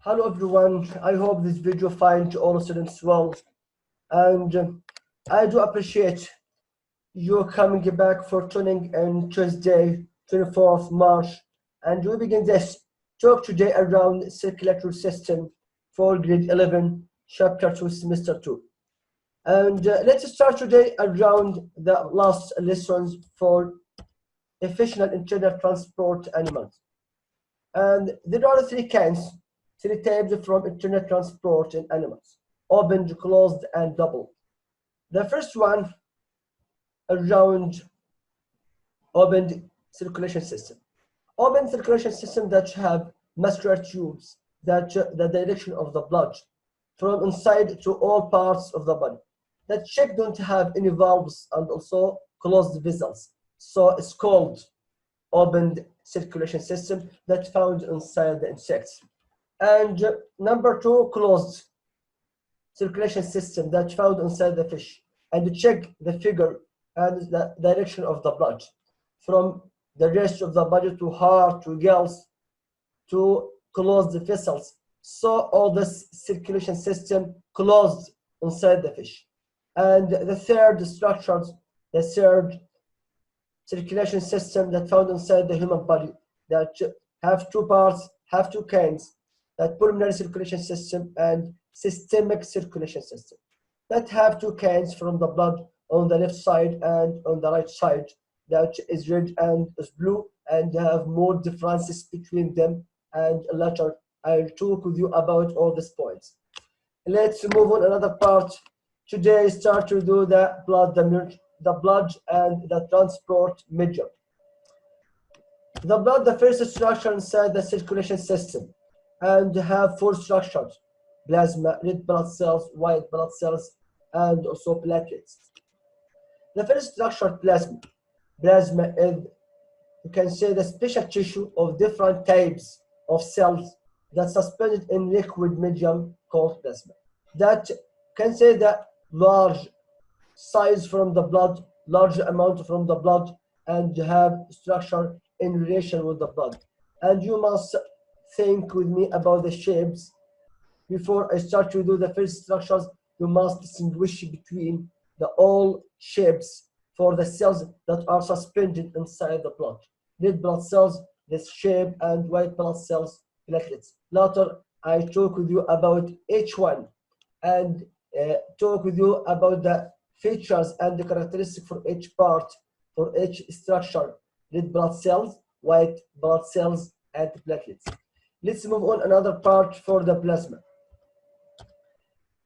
Hello everyone, I hope this video finds all students well, and I do appreciate you coming back for tuning in Tuesday 24th March, and we begin this talk today around circulatory system for grade 11 chapter 2 semester 2. And let's start today around the last lessons for efficient internal transport animals. And there are three types from internal transport in animals: open, closed, and double. The first one around open circulation system. Open circulation system that have muscular tubes that the direction of the blood from inside to all parts of the body. That shape don't have any valves and also closed vessels. So it's called open circulation system that found inside the insects. And number two, closed circulation system that found inside the fish. And check the figure and the direction of the blood from the rest of the body to heart, to gills, to closed vessels. So all this circulation system closed inside the fish. And the third structures, the third circulation system that found inside the human body that have two parts, have two kinds, that pulmonary circulation system and systemic circulation system, that have two kinds from the blood on the left side and on the right side, that is red and is blue, and have more differences between them. And later I'll talk with you about all these points. Let's move on another part. Today start to do the blood, the blood and the transport medium. The blood, the first structure inside the circulation system, and have four structures: plasma, red blood cells, white blood cells, and also platelets. The first structure, plasma. Plasma is, you can say, the special tissue of different types of cells that suspended in liquid medium called plasma. That can say that large size from the blood, large amount from the blood, and have structure in relation with the blood. And you must think with me about the shapes. Before I start to do the first structures, you must distinguish between the all shapes for the cells that are suspended inside the blood. Red blood cells, this shape, and white blood cells, platelets. Later, I talk with you about each one and talk with you about the features and the characteristics for each part, for each structure: red blood cells, white blood cells, and platelets. Let's move on another part for the plasma.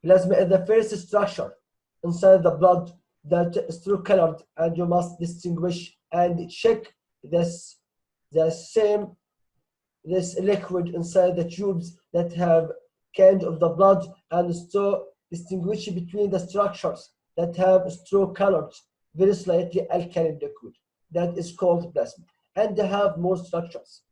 Plasma is the first structure inside the blood that is true colored, and you must distinguish and check this liquid inside the tubes that have kind of the blood, and so distinguish between the structures that have straw colored, very slightly alkaline liquid that is called plasma, and they have more structures: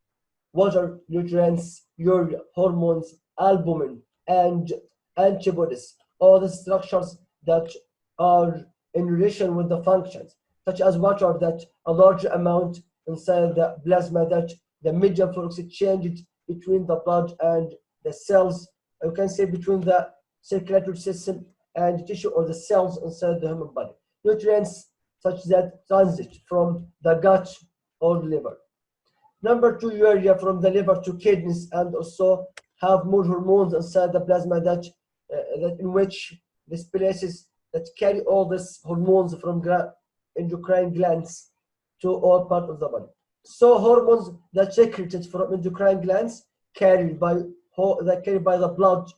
water, nutrients, urea, hormones, albumin, and antibodies. All the structures that are in relation with the functions, such as water, that a large amount inside the plasma, that the medium for exchange between the blood and the cells, you can say between the circulatory system and tissue or the cells inside the human body. Nutrients such that transit from the gut or liver. Number two, urea, from the liver to kidneys, and also have more hormones inside the plasma that in which these places that carry all these hormones from endocrine glands to all parts of the body. So hormones that secreted from endocrine glands carried by the blood,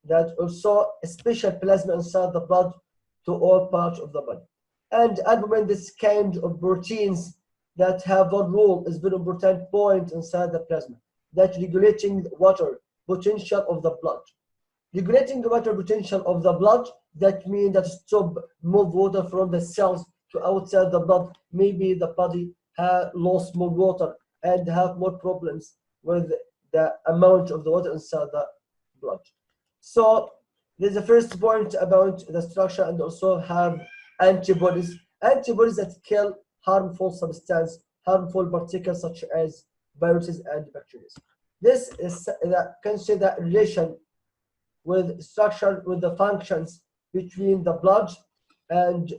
that also a special plasma inside the blood to all parts of the body. And albumin, this kind of proteins that have a role, is very important point inside the plasma, that regulating water potential of the blood. Regulating the water potential of the blood, that means that stop move water from the cells to outside the blood. Maybe the body has lost more water and have more problems with the amount of the water inside the blood. So there's the first point about the structure, and also have antibodies. Antibodies that kill harmful substances, harmful particles such as viruses and bacteria. This is consider relation with structure with the functions between the blood and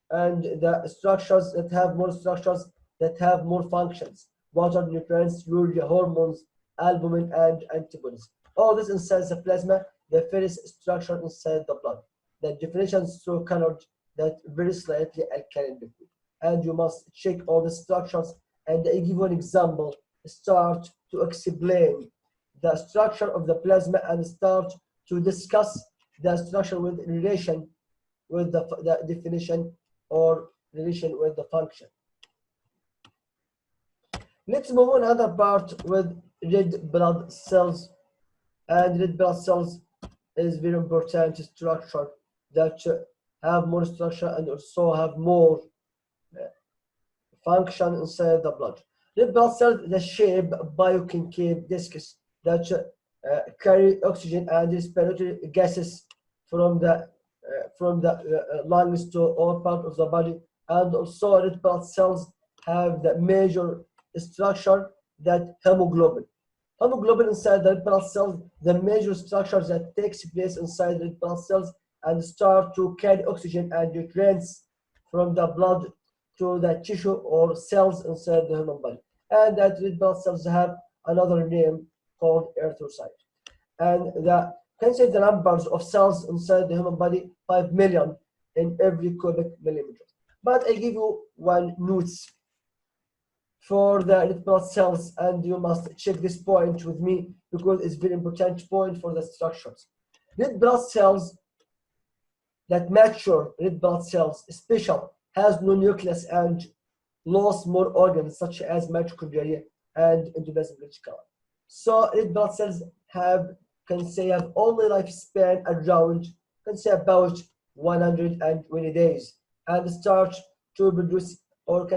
the structures that have more structures that have more functions: water, nutrients, urea, hormones, albumin, and antibodies. All this inside the plasma, the first structure inside the blood. The definition is so colored that very slightly alkaline liquid. And you must check all the structures. And I give you an example. Start to explain the structure of the plasma and start to discuss the structure with relation with the definition or relation with the function. Let's move on another part with red blood cells. And red blood cells is very important structure that have more structure and also have more function inside the blood. Red blood cells, the shape bioconcave discs that carry oxygen and respiratory gases from the lungs to all part of the body. And also red blood cells have the major structure that hemoglobin. Hemoglobin inside the red blood cells, the major structure that takes place inside red blood cells and start to carry oxygen and nutrients from the blood to the tissue or cells inside the human body. And that red blood cells have another name called erythrocyte. And consider the numbers of cells inside the human body: 5 million in every cubic millimeter. But I give you one notes for the red blood cells, and you must check this point with me because it's very important point for the structures. Red blood cells, that mature red blood cells, special, has no nucleus and lost more organs such as mitochondria and endoplasmic reticulum. So red blood cells have only lifespan around about 120 days and start to produce or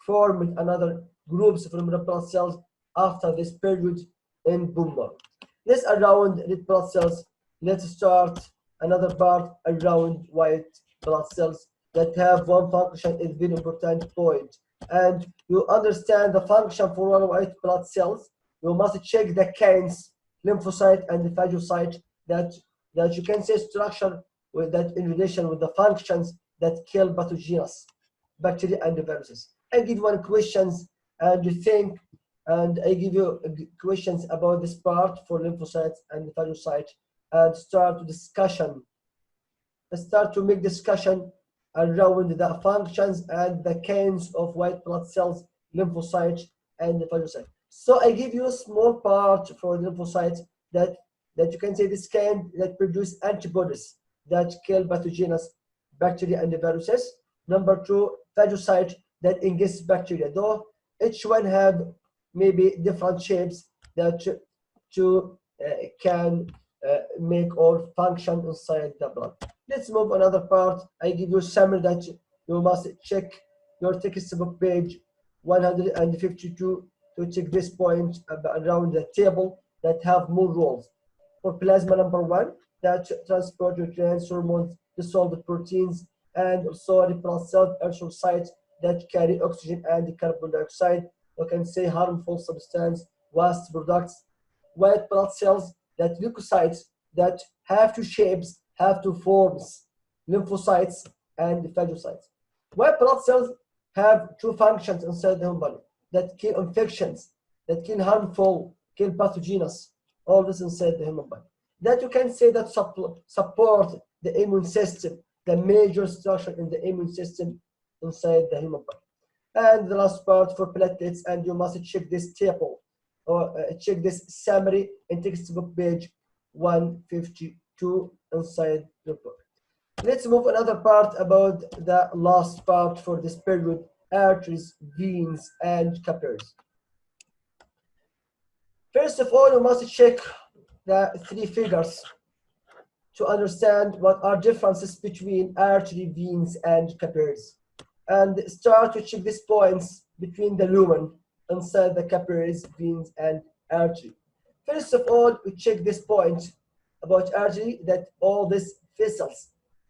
form another groups from red blood cells after this period in bone marrow. This around red blood cells. Let's start another part around white blood cells that have one function is very important point. And you understand the function for one white blood cells, you must check the kinds, lymphocyte and the phagocyte that you can say structure with that in relation with the functions that kill pathogenous bacteria and viruses. I give one questions and you think, and I give you questions about this part for lymphocytes and phagocyte, and start to make discussion around the functions and the kinds of white blood cells, lymphocytes, and phagocytes. So I give you a small part for lymphocytes that you can say this kind that produce antibodies that kill pathogenous bacteria and viruses. Number two, phagocyte that engages bacteria, though each one have maybe different shapes that can make or function inside the blood. Let's move another part. I give you a summary that you must check your textbook page 152 to check this point around the table that have more roles. For plasma, number one, that transport nutrients, hormones, dissolved proteins, and also red blood cells, erythrocytes that carry oxygen and carbon dioxide, you can say harmful substance, waste products. White blood cells, that leukocytes that have two shapes, have two forms, lymphocytes and phagocytes. White blood cells have two functions inside the human body that kill infections, that kill harmful, kill pathogenous, all this inside the human body. That you can say that support the immune system, the major structure in the immune system inside the human body. And the last part for platelets, and you must check this table or check this summary in textbook page 152 inside the book. Let's move another part about the last part for this period: arteries, veins, and capillaries. First of all, you must check the three figures to understand what are differences between artery, veins, and capillaries. And start to check these points between the lumen inside the capillaries, veins, and artery. First of all, we check this point about artery, that all these vessels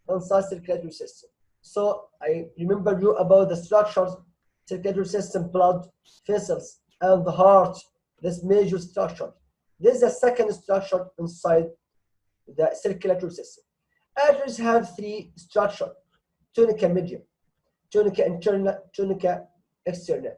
inside circulatory system. So I remember you about the structures: circulatory system, blood vessels, and the heart, this major structure. This is the second structure inside the circulatory system. Arteries have three structures: tunica media, tunica interna, tunica externa.